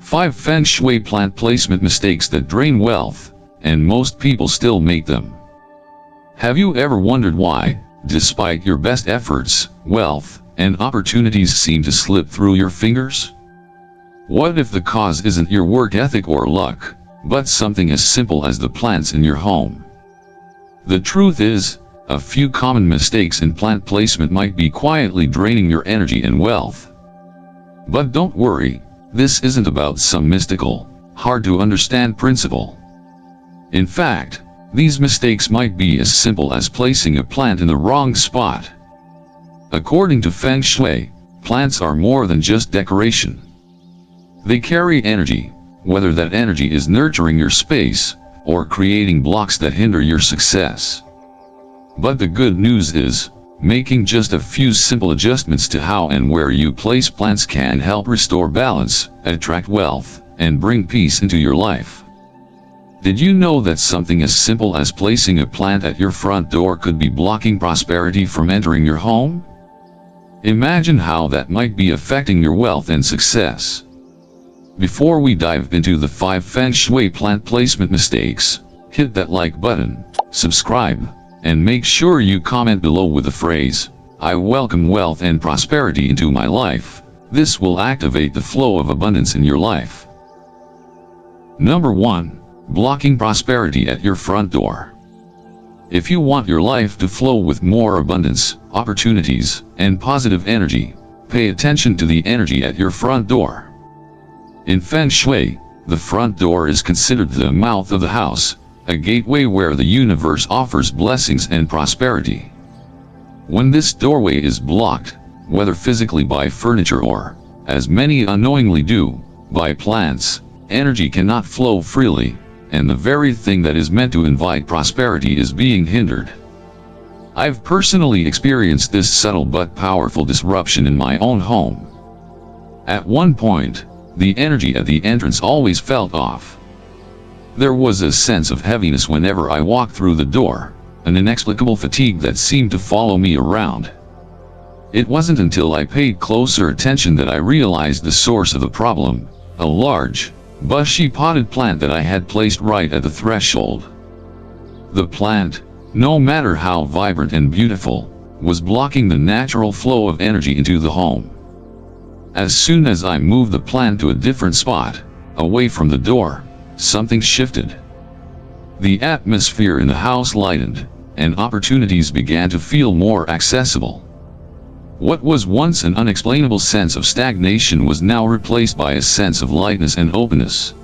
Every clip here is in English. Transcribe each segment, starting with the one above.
5 Feng Shui plant placement mistakes that drain wealth, and most people still make them. Have you ever wondered why, despite your best efforts, wealth and opportunities seem to slip through your fingers? What if the cause isn't your work ethic or luck, but something as simple as the plants in your home? The truth is, a few common mistakes in plant placement might be quietly draining your energy and wealth. But don't worry, this isn't about some mystical, hard-to-understand principle. In fact, these mistakes might be as simple as placing a plant in the wrong spot. According to Feng Shui, plants are more than just decoration. They carry energy, whether that energy is nurturing your space, or creating blocks that hinder your success. But the good news is, making just a few simple adjustments to how and where you place plants can help restore balance, attract wealth, and bring peace into your life. Did you know that something as simple as placing a plant at your front door could be blocking prosperity from entering your home? Imagine how that might be affecting your wealth and success. Before we dive into the 5 Feng Shui plant placement mistakes, hit that like button, subscribe, and make sure you comment below with the phrase, "I welcome wealth and prosperity into my life." This will activate the flow of abundance in your life. Number 1. Blocking prosperity at your front door. If you want your life to flow with more abundance, opportunities, and positive energy, pay attention to the energy at your front door. In Feng Shui, the front door is considered the mouth of the house, a gateway where the universe offers blessings and prosperity. When this doorway is blocked, whether physically by furniture or, as many unknowingly do, by plants, energy cannot flow freely, and the very thing that is meant to invite prosperity is being hindered. I've personally experienced this subtle but powerful disruption in my own home. At one point, the energy at the entrance always felt off. There was a sense of heaviness whenever I walked through the door, an inexplicable fatigue that seemed to follow me around. It wasn't until I paid closer attention that I realized the source of the problem, a large, bushy potted plant that I had placed right at the threshold. The plant, no matter how vibrant and beautiful, was blocking the natural flow of energy into the home. As soon as I moved the plant to a different spot, away from the door, something shifted. The atmosphere in the house lightened, and opportunities began to feel more accessible. What was once an unexplainable sense of stagnation was now replaced by a sense of lightness and openness.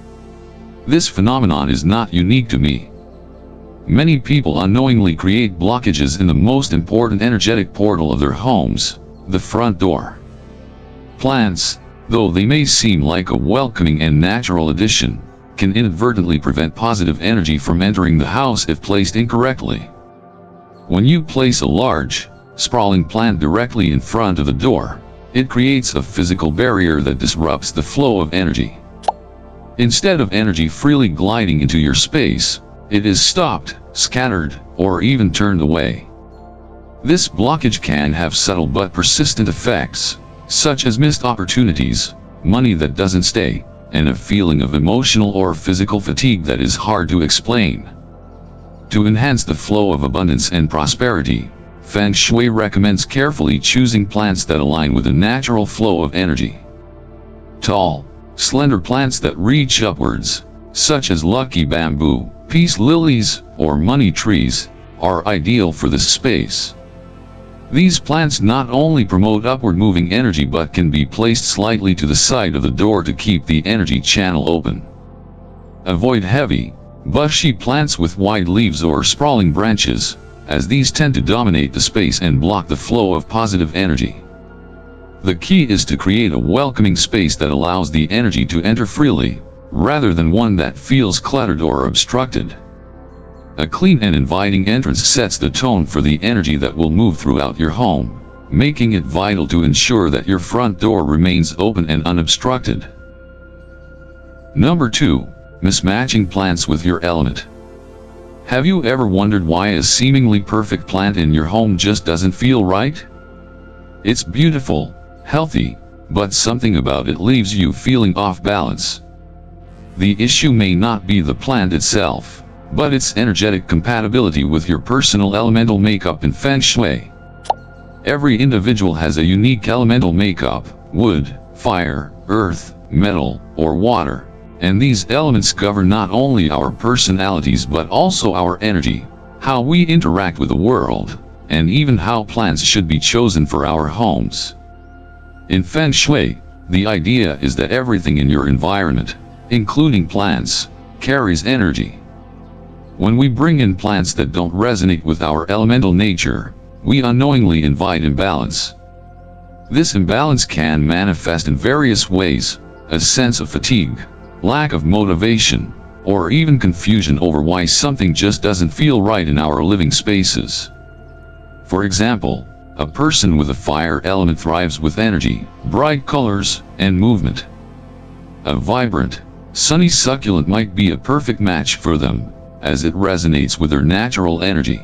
This phenomenon is not unique to me. Many people unknowingly create blockages in the most important energetic portal of their homes, the front door. Plants, though they may seem like a welcoming and natural addition, can inadvertently prevent positive energy from entering the house if placed incorrectly. When you place a large, sprawling plant directly in front of the door, it creates a physical barrier that disrupts the flow of energy. Instead of energy freely gliding into your space, it is stopped, scattered, or even turned away. This blockage can have subtle but persistent effects, such as missed opportunities, money that doesn't stay, and a feeling of emotional or physical fatigue that is hard to explain. To enhance the flow of abundance and prosperity, Feng Shui recommends carefully choosing plants that align with the natural flow of energy. Tall, slender plants that reach upwards, such as lucky bamboo, peace lilies, or money trees, are ideal for this space. These plants not only promote upward moving energy but can be placed slightly to the side of the door to keep the energy channel open. Avoid heavy, bushy plants with wide leaves or sprawling branches, as these tend to dominate the space and block the flow of positive energy. The key is to create a welcoming space that allows the energy to enter freely, rather than one that feels cluttered or obstructed. A clean and inviting entrance sets the tone for the energy that will move throughout your home, making it vital to ensure that your front door remains open and unobstructed. Number 2. Mismatching plants with your element. Have you ever wondered why a seemingly perfect plant in your home just doesn't feel right? It's beautiful, healthy, but something about it leaves you feeling off balance, The issue may not be the plant itself, but its energetic compatibility with your personal elemental makeup in Feng Shui. Every individual has a unique elemental makeup: wood, fire, earth, metal, or water. And these elements govern not only our personalities but also our energy, how we interact with the world, and even how plants should be chosen for our homes. In Feng Shui, the idea is that everything in your environment, including plants, carries energy. When we bring in plants that don't resonate with our elemental nature, we unknowingly invite imbalance. This imbalance can manifest in various ways: a sense of fatigue, lack of motivation, or even confusion over why something just doesn't feel right in our living spaces. For example, a person with a fire element thrives with energy, bright colors, and movement. A vibrant, sunny succulent might be a perfect match for them, as it resonates with their natural energy.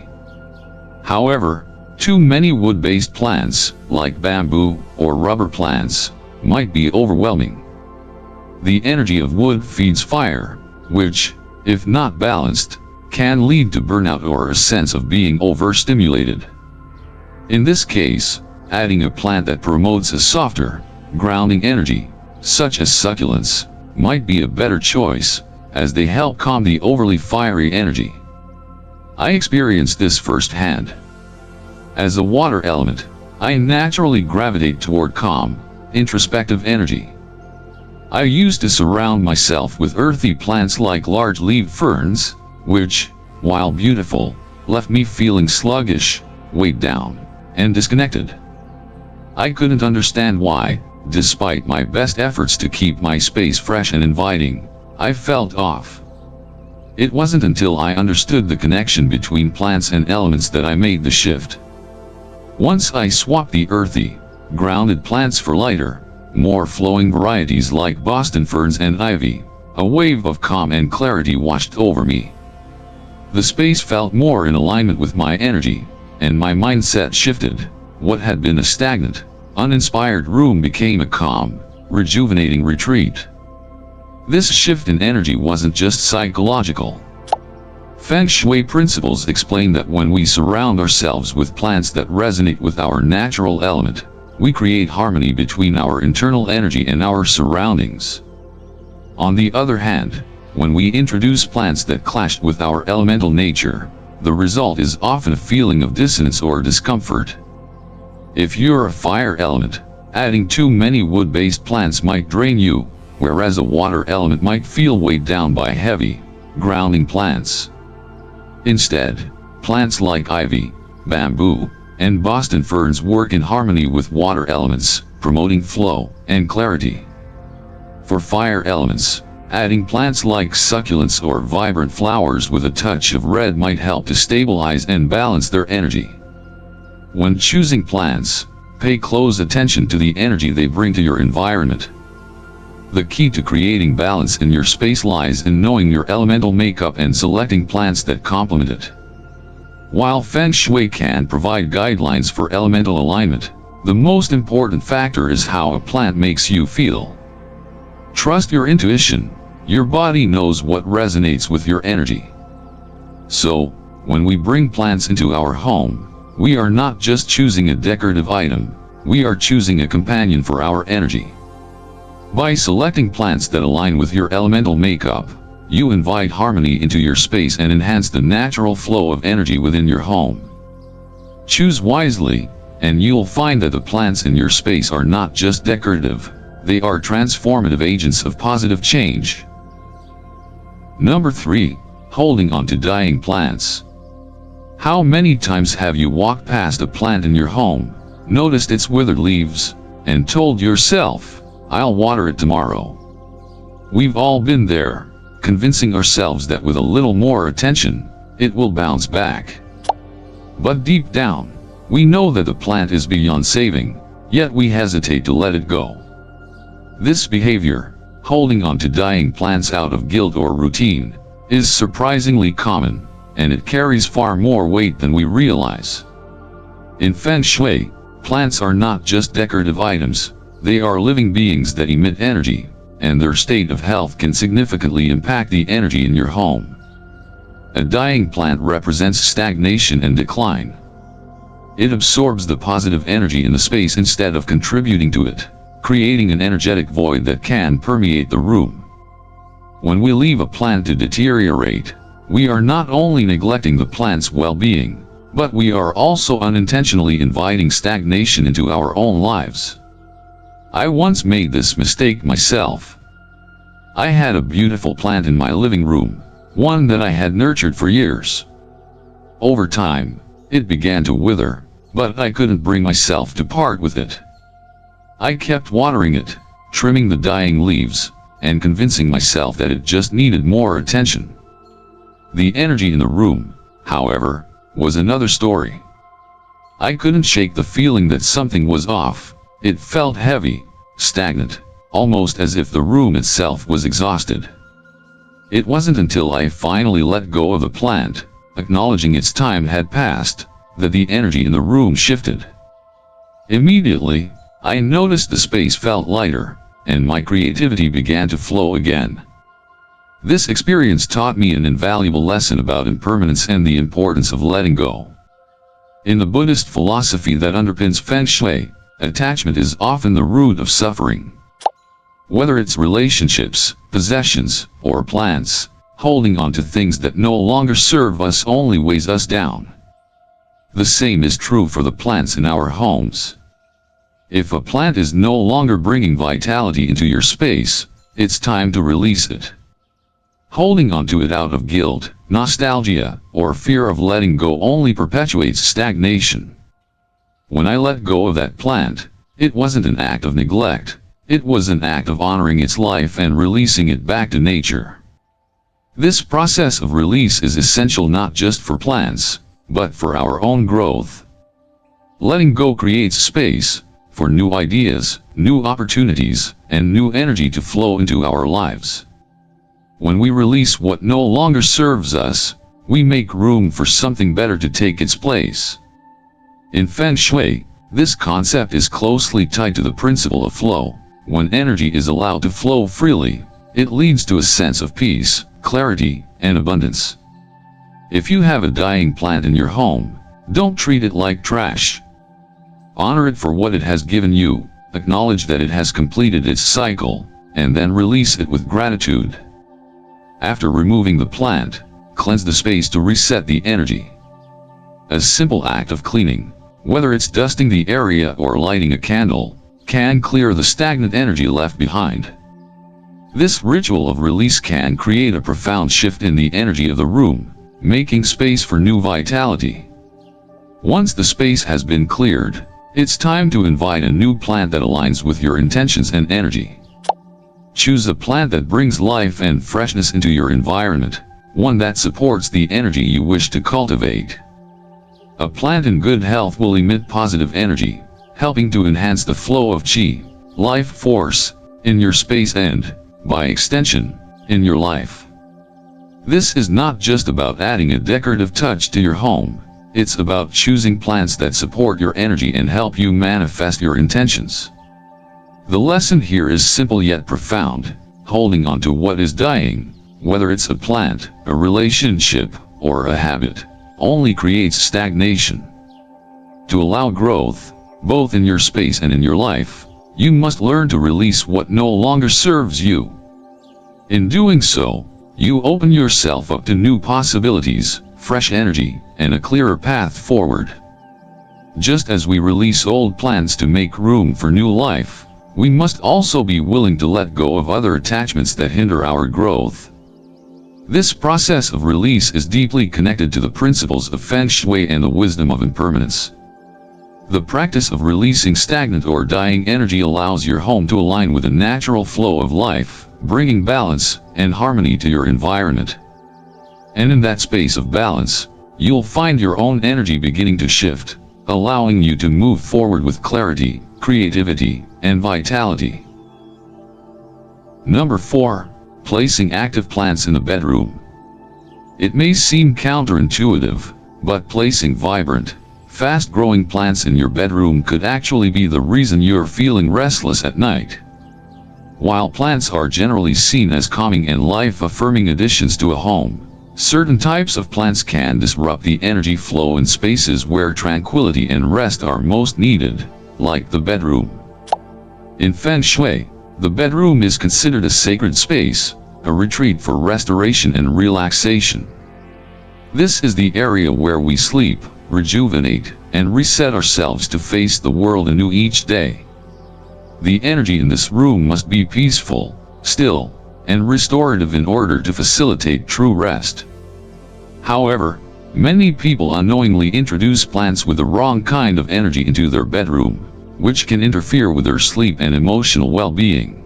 However, too many wood-based plants, like bamboo or rubber plants, might be overwhelming. The energy of wood feeds fire, which, if not balanced, can lead to burnout or a sense of being overstimulated. In this case, adding a plant that promotes a softer, grounding energy, such as succulents, might be a better choice, as they help calm the overly fiery energy. I experienced this firsthand. As a water element, I naturally gravitate toward calm, introspective energy. I used to surround myself with earthy plants like large-leaved ferns, which, while beautiful, left me feeling sluggish, weighed down, and disconnected. I couldn't understand why, despite my best efforts to keep my space fresh and inviting, I felt off. It wasn't until I understood the connection between plants and elements that I made the shift. Once I swapped the earthy, grounded plants for lighter, more flowing varieties like Boston ferns and ivy, a wave of calm and clarity washed over me. The space felt more in alignment with my energy, and my mindset shifted. What had been a stagnant, uninspired room became a calm, rejuvenating retreat. This shift in energy wasn't just psychological. Feng Shui principles explain that when we surround ourselves with plants that resonate with our natural element, we create harmony between our internal energy and our surroundings. On the other hand, when we introduce plants that clash with our elemental nature, the result is often a feeling of dissonance or discomfort. If you're a fire element, adding too many wood-based plants might drain you, whereas a water element might feel weighed down by heavy, grounding plants. Instead, plants like ivy, bamboo, and Boston ferns work in harmony with water elements, promoting flow and clarity. For fire elements, adding plants like succulents or vibrant flowers with a touch of red might help to stabilize and balance their energy. When choosing plants, pay close attention to the energy they bring to your environment. The key to creating balance in your space lies in knowing your elemental makeup and selecting plants that complement it. While Feng Shui can provide guidelines for elemental alignment, the most important factor is how a plant makes you feel. Trust your intuition. Your body knows what resonates with your energy. So, when we bring plants into our home, we are not just choosing a decorative item, we are choosing a companion for our energy. By selecting plants that align with your elemental makeup, you invite harmony into your space and enhance the natural flow of energy within your home. Choose wisely, and you'll find that the plants in your space are not just decorative, they are transformative agents of positive change. Number 3. Holding on to dying plants. How many times have you walked past a plant in your home, noticed its withered leaves, and told yourself, "I'll water it tomorrow"? We've all been there, convincing ourselves that with a little more attention, it will bounce back. But deep down, we know that the plant is beyond saving, yet we hesitate to let it go. This behavior, holding on to dying plants out of guilt or routine, is surprisingly common, and it carries far more weight than we realize. In Feng Shui, plants are not just decorative items, they are living beings that emit energy, and their state of health can significantly impact the energy in your home. A dying plant represents stagnation and decline. It absorbs the positive energy in the space instead of contributing to it, creating an energetic void that can permeate the room. When we leave a plant to deteriorate, we are not only neglecting the plant's well-being, but we are also unintentionally inviting stagnation into our own lives. I once made this mistake myself. I had a beautiful plant in my living room, one that I had nurtured for years. Over time, it began to wither, but I couldn't bring myself to part with it. I kept watering it, trimming the dying leaves, and convincing myself that it just needed more attention. The energy in the room, however, was another story. I couldn't shake the feeling that something was off. It felt heavy, stagnant, almost as if the room itself was exhausted. It wasn't until I finally let go of the plant, acknowledging its time had passed, that the energy in the room shifted. Immediately, I noticed the space felt lighter, and my creativity began to flow again. This experience taught me an invaluable lesson about impermanence and the importance of letting go. In the Buddhist philosophy that underpins Feng Shui, attachment is often the root of suffering. Whether it's relationships, possessions, or plants, holding on to things that no longer serve us only weighs us down. The same is true for the plants in our homes. If a plant is no longer bringing vitality into your space, it's time to release it. Holding onto it out of guilt, nostalgia, or fear of letting go only perpetuates stagnation. When I let go of that plant, it wasn't an act of neglect, it was an act of honoring its life and releasing it back to nature. This process of release is essential not just for plants, but for our own growth. Letting go creates space for new ideas, new opportunities, and new energy to flow into our lives. When we release what no longer serves us, we make room for something better to take its place. In Feng Shui, this concept is closely tied to the principle of flow. When energy is allowed to flow freely, it leads to a sense of peace, clarity, and abundance. If you have a dying plant in your home, don't treat it like trash. Honor it for what it has given you, acknowledge that it has completed its cycle, and then release it with gratitude. After removing the plant, cleanse the space to reset the energy. A simple act of cleaning, whether it's dusting the area or lighting a candle, can clear the stagnant energy left behind. This ritual of release can create a profound shift in the energy of the room, making space for new vitality. Once the space has been cleared, it's time to invite a new plant that aligns with your intentions and energy. Choose a plant that brings life and freshness into your environment, one that supports the energy you wish to cultivate. A plant in good health will emit positive energy, helping to enhance the flow of qi, life force, in your space and, by extension, in your life. This is not just about adding a decorative touch to your home, it's about choosing plants that support your energy and help you manifest your intentions. The lesson here is simple yet profound. Holding on to what is dying, whether it's a plant, a relationship, or a habit, only creates stagnation. To allow growth, both in your space and in your life, you must learn to release what no longer serves you. In doing so, you open yourself up to new possibilities, fresh energy, and a clearer path forward. Just as we release old plants to make room for new life, we must also be willing to let go of other attachments that hinder our growth. This process of release is deeply connected to the principles of Feng Shui and the wisdom of impermanence. The practice of releasing stagnant or dying energy allows your home to align with the natural flow of life, bringing balance and harmony to your environment. And in that space of balance, you'll find your own energy beginning to shift, allowing you to move forward with clarity, creativity, and vitality. Number 4. Placing active plants in the bedroom. It may seem counterintuitive, but placing vibrant, fast-growing plants in your bedroom could actually be the reason you're feeling restless at night. While plants are generally seen as calming and life-affirming additions to a home, certain types of plants can disrupt the energy flow in spaces where tranquility and rest are most needed, like the bedroom. In Feng Shui, the bedroom is considered a sacred space, a retreat for restoration and relaxation. This is the area where we sleep, rejuvenate, and reset ourselves to face the world anew each day. The energy in this room must be peaceful, still, and restorative in order to facilitate true rest. However, many people unknowingly introduce plants with the wrong kind of energy into their bedroom, which can interfere with their sleep and emotional well-being.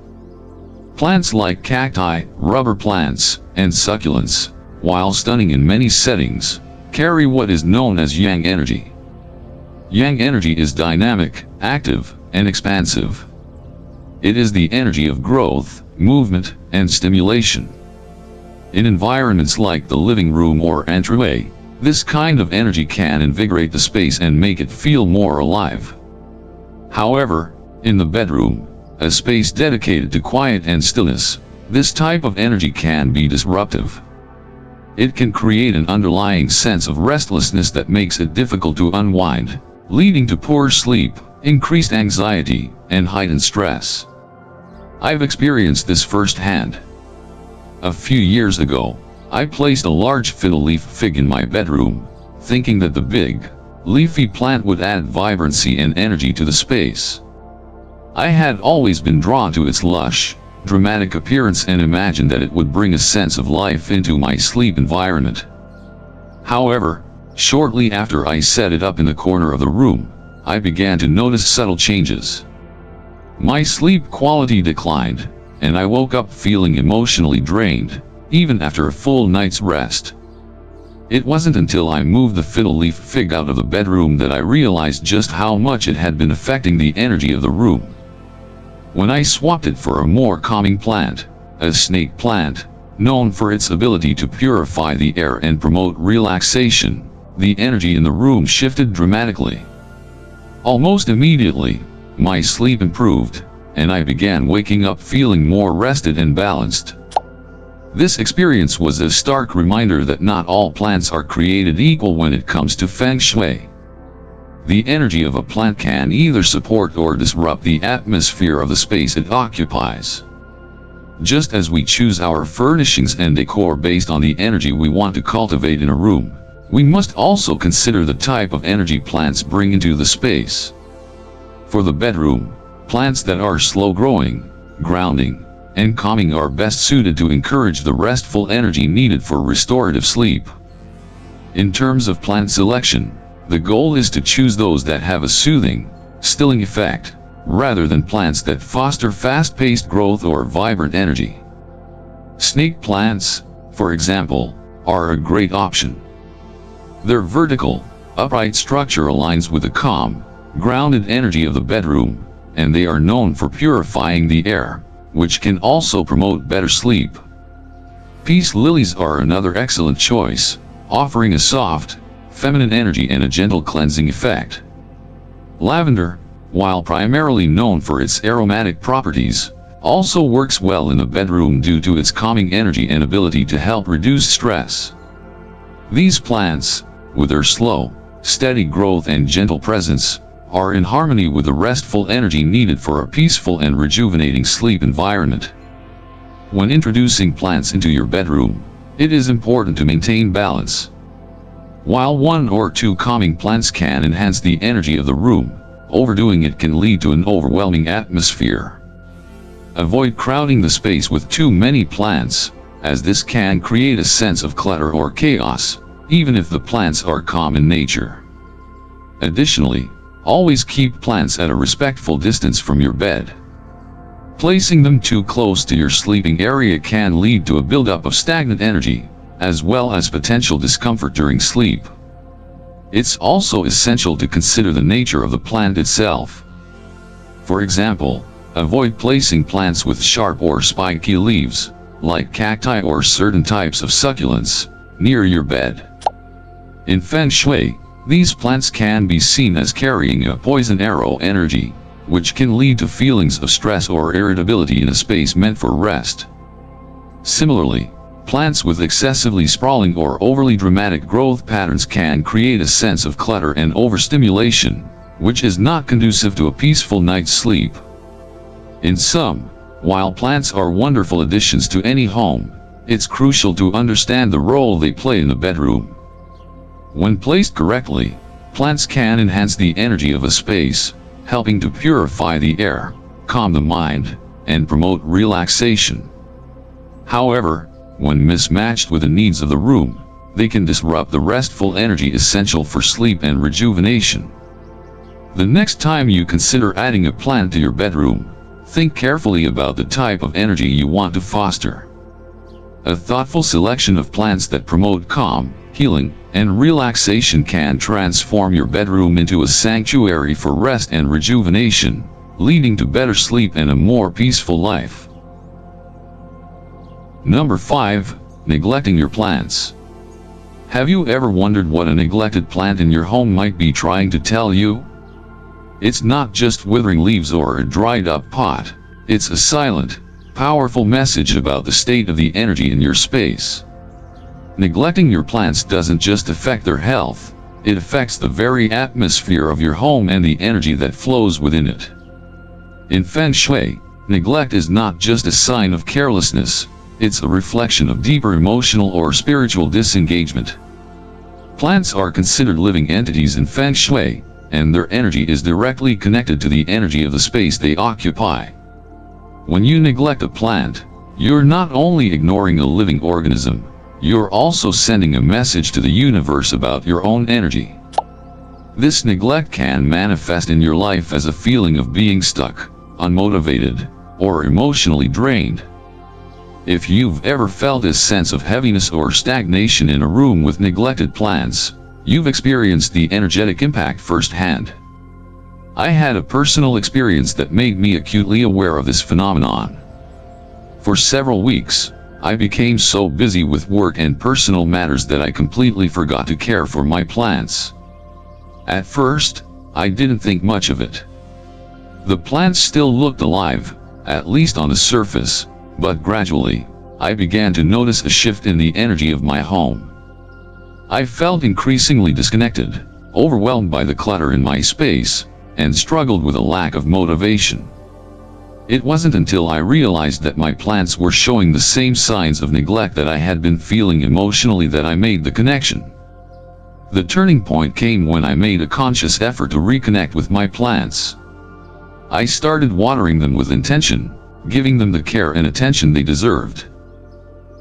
Plants like cacti, rubber plants, and succulents, while stunning in many settings, carry what is known as yang energy. Yang energy is dynamic, active, and expansive. It is the energy of growth, movement, and stimulation. In environments like the living room or entryway, this kind of energy can invigorate the space and make it feel more alive. However, in the bedroom, a space dedicated to quiet and stillness, this type of energy can be disruptive. It can create an underlying sense of restlessness that makes it difficult to unwind, leading to poor sleep, increased anxiety, and heightened stress. I've experienced this firsthand. A few years ago, I placed a large fiddle leaf fig in my bedroom, thinking that the big, leafy plant would add vibrancy and energy to the space. I had always been drawn to its lush, dramatic appearance and imagined that it would bring a sense of life into my sleep environment. However, shortly after I set it up in the corner of the room, I began to notice subtle changes. My sleep quality declined, and I woke up feeling emotionally drained, even after a full night's rest. It wasn't until I moved the fiddle leaf fig out of the bedroom that I realized just how much it had been affecting the energy of the room. When I swapped it for a more calming plant, a snake plant, known for its ability to purify the air and promote relaxation, the energy in the room shifted dramatically. Almost immediately, my sleep improved, and I began waking up feeling more rested and balanced. This experience was a stark reminder that not all plants are created equal when it comes to Feng Shui. The energy of a plant can either support or disrupt the atmosphere of the space it occupies. Just as we choose our furnishings and decor based on the energy we want to cultivate in a room, we must also consider the type of energy plants bring into the space. For the bedroom, plants that are slow-growing, grounding, and calming are best suited to encourage the restful energy needed for restorative sleep. In terms of plant selection, the goal is to choose those that have a soothing, stilling effect, rather than plants that foster fast-paced growth or vibrant energy. Snake plants, for example, are a great option. Their vertical, upright structure aligns with the calm, grounded energy of the bedroom, and they are known for purifying the air, which can also promote better sleep. Peace lilies are another excellent choice, offering a soft, feminine energy and a gentle cleansing effect. Lavender, while primarily known for its aromatic properties, also works well in the bedroom due to its calming energy and ability to help reduce stress. These plants, with their slow, steady growth and gentle presence, are in harmony with the restful energy needed for a peaceful and rejuvenating sleep environment. When introducing plants into your bedroom, it is important to maintain balance. While one or two calming plants can enhance the energy of the room, overdoing it can lead to an overwhelming atmosphere. Avoid crowding the space with too many plants, as this can create a sense of clutter or chaos, even if the plants are calm in nature. Additionally, always keep plants at a respectful distance from your bed. Placing them too close to your sleeping area can lead to a buildup of stagnant energy, as well as potential discomfort during sleep. It's also essential to consider the nature of the plant itself. For example, avoid placing plants with sharp or spiky leaves, like cacti or certain types of succulents, near your bed. In Feng Shui, these plants can be seen as carrying a poison arrow energy, which can lead to feelings of stress or irritability in a space meant for rest. Similarly, plants with excessively sprawling or overly dramatic growth patterns can create a sense of clutter and overstimulation, which is not conducive to a peaceful night's sleep. In sum, while plants are wonderful additions to any home, it's crucial to understand the role they play in the bedroom. When placed correctly, plants can enhance the energy of a space, helping to purify the air, calm the mind, and promote relaxation. However, when mismatched with the needs of the room, they can disrupt the restful energy essential for sleep and rejuvenation. The next time you consider adding a plant to your bedroom, think carefully about the type of energy you want to foster. A thoughtful selection of plants that promote calm, healing, and relaxation can transform your bedroom into a sanctuary for rest and rejuvenation, leading to better sleep and a more peaceful life. Number 5. Neglecting your plants. Have you ever wondered what a neglected plant in your home might be trying to tell you? It's not just withering leaves or a dried up pot, it's a silent, powerful message about the state of the energy in your space. Neglecting your plants doesn't just affect their health, it affects the very atmosphere of your home and the energy that flows within it. In Feng Shui, neglect is not just a sign of carelessness, it's a reflection of deeper emotional or spiritual disengagement. Plants are considered living entities in Feng Shui, and their energy is directly connected to the energy of the space they occupy. When you neglect a plant, you're not only ignoring a living organism, you're also sending a message to the universe about your own energy. This neglect can manifest in your life as a feeling of being stuck, unmotivated, or emotionally drained. If you've ever felt a sense of heaviness or stagnation in a room with neglected plants, you've experienced the energetic impact firsthand. I had a personal experience that made me acutely aware of this phenomenon. For several weeks, I became so busy with work and personal matters that I completely forgot to care for my plants. At first, I didn't think much of it. The plants still looked alive, at least on the surface, but gradually, I began to notice a shift in the energy of my home. I felt increasingly disconnected, overwhelmed by the clutter in my space, and struggled with a lack of motivation. It wasn't until I realized that my plants were showing the same signs of neglect that I had been feeling emotionally that I made the connection. The turning point came when I made a conscious effort to reconnect with my plants. I started watering them with intention, giving them the care and attention they deserved.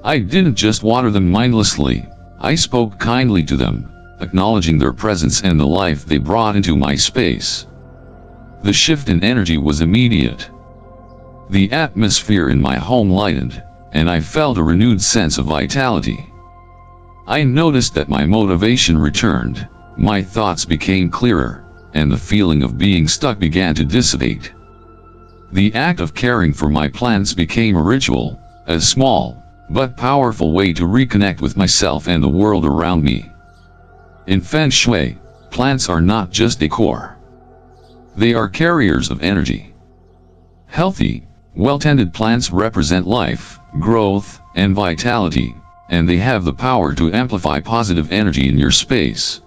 I didn't just water them mindlessly, I spoke kindly to them, acknowledging their presence and the life they brought into my space. The shift in energy was immediate. The atmosphere in my home lightened, and I felt a renewed sense of vitality. I noticed that my motivation returned, my thoughts became clearer, and the feeling of being stuck began to dissipate. The act of caring for my plants became a ritual, a small, but powerful way to reconnect with myself and the world around me. In Feng Shui, plants are not just decor. They are carriers of energy. Healthy, well-tended plants represent life, growth, and vitality, and they have the power to amplify positive energy in your space.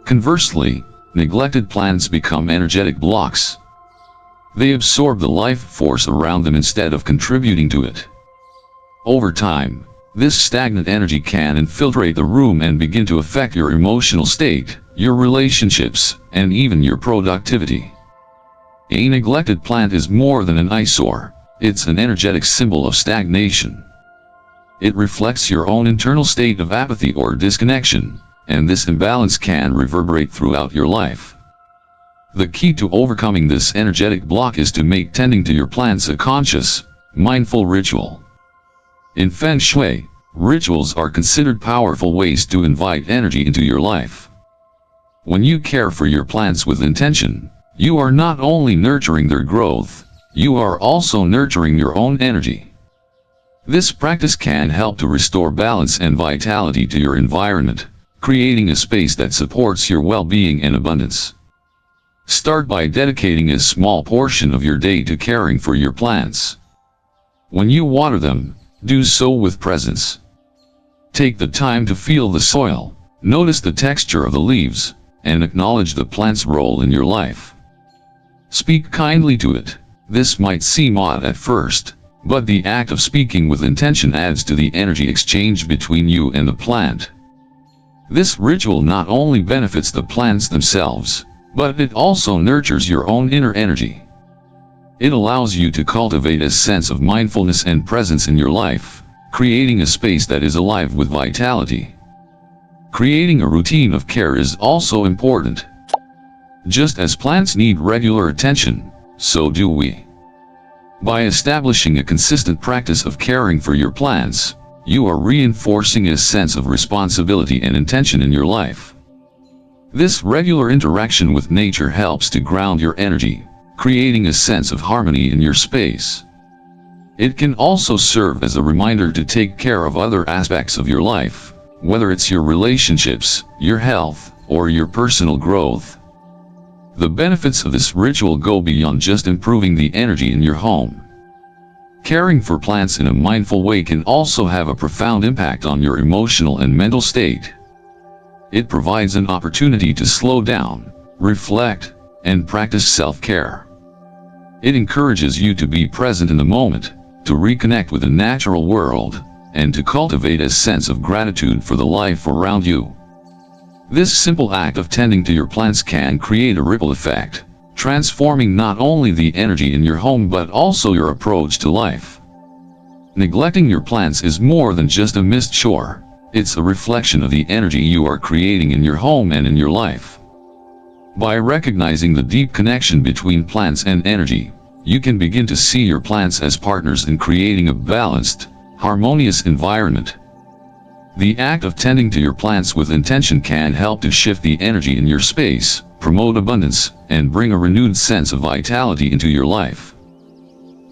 Conversely, neglected plants become energetic blocks. They absorb the life force around them instead of contributing to it. Over time, this stagnant energy can infiltrate the room and begin to affect your emotional state, your relationships, and even your productivity. A neglected plant is more than an eyesore, it's an energetic symbol of stagnation. It reflects your own internal state of apathy or disconnection, and this imbalance can reverberate throughout your life. The key to overcoming this energetic block is to make tending to your plants a conscious, mindful ritual. In Feng Shui, rituals are considered powerful ways to invite energy into your life. When you care for your plants with intention, you are not only nurturing their growth, you are also nurturing your own energy. This practice can help to restore balance and vitality to your environment, creating a space that supports your well-being and abundance. Start by dedicating a small portion of your day to caring for your plants. When you water them, do so with presence. Take the time to feel the soil, notice the texture of the leaves, and acknowledge the plant's role in your life. Speak kindly to it. This might seem odd at first, but the act of speaking with intention adds to the energy exchange between you and the plant. This ritual not only benefits the plants themselves, but it also nurtures your own inner energy. It allows you to cultivate a sense of mindfulness and presence in your life, creating a space that is alive with vitality. Creating a routine of care is also important. Just as plants need regular attention, so do we. By establishing a consistent practice of caring for your plants, you are reinforcing a sense of responsibility and intention in your life. This regular interaction with nature helps to ground your energy, creating a sense of harmony in your space. It can also serve as a reminder to take care of other aspects of your life, whether it's your relationships, your health, or your personal growth. The benefits of this ritual go beyond just improving the energy in your home. Caring for plants in a mindful way can also have a profound impact on your emotional and mental state. It provides an opportunity to slow down, reflect, and practice self-care. It encourages you to be present in the moment, to reconnect with the natural world, and to cultivate a sense of gratitude for the life around you. This simple act of tending to your plants can create a ripple effect, transforming not only the energy in your home but also your approach to life. Neglecting your plants is more than just a missed chore. It's a reflection of the energy you are creating in your home and in your life. By recognizing the deep connection between plants and energy, you can begin to see your plants as partners in creating a balanced, harmonious environment. The act of tending to your plants with intention can help to shift the energy in your space, promote abundance, and bring a renewed sense of vitality into your life.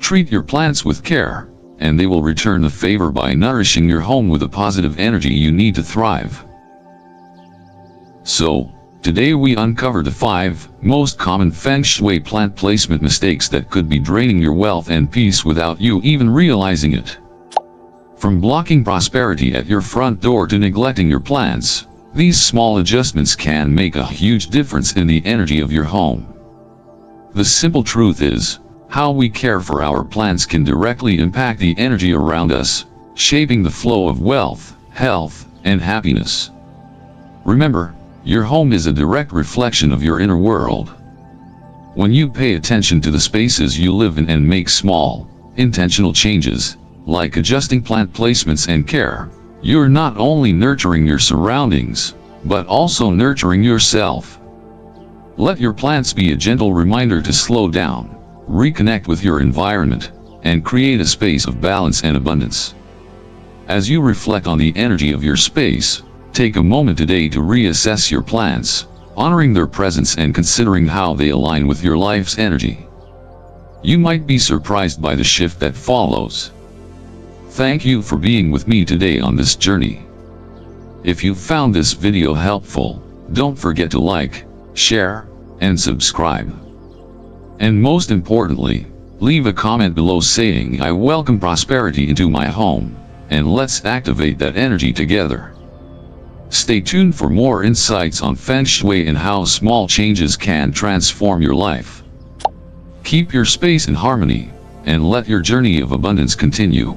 Treat your plants with care, and they will return the favor by nourishing your home with the positive energy you need to thrive. So, today we uncovered the 5 most common Feng Shui plant placement mistakes that could be draining your wealth and peace without you even realizing it. From blocking prosperity at your front door to neglecting your plants, these small adjustments can make a huge difference in the energy of your home. The simple truth is, how we care for our plants can directly impact the energy around us, shaping the flow of wealth, health, and happiness. Remember, your home is a direct reflection of your inner world. When you pay attention to the spaces you live in and make small, intentional changes, like adjusting plant placements and care, you're not only nurturing your surroundings, but also nurturing yourself. Let your plants be a gentle reminder to slow down, reconnect with your environment, and create a space of balance and abundance. As you reflect on the energy of your space, take a moment today to reassess your plants, honoring their presence and considering how they align with your life's energy. You might be surprised by the shift that follows. Thank you for being with me today on this journey. If you found this video helpful, don't forget to like, share, and subscribe. And most importantly, leave a comment below saying I welcome prosperity into my home, and let's activate that energy together. Stay tuned for more insights on Feng Shui and how small changes can transform your life. Keep your space in harmony, and let your journey of abundance continue.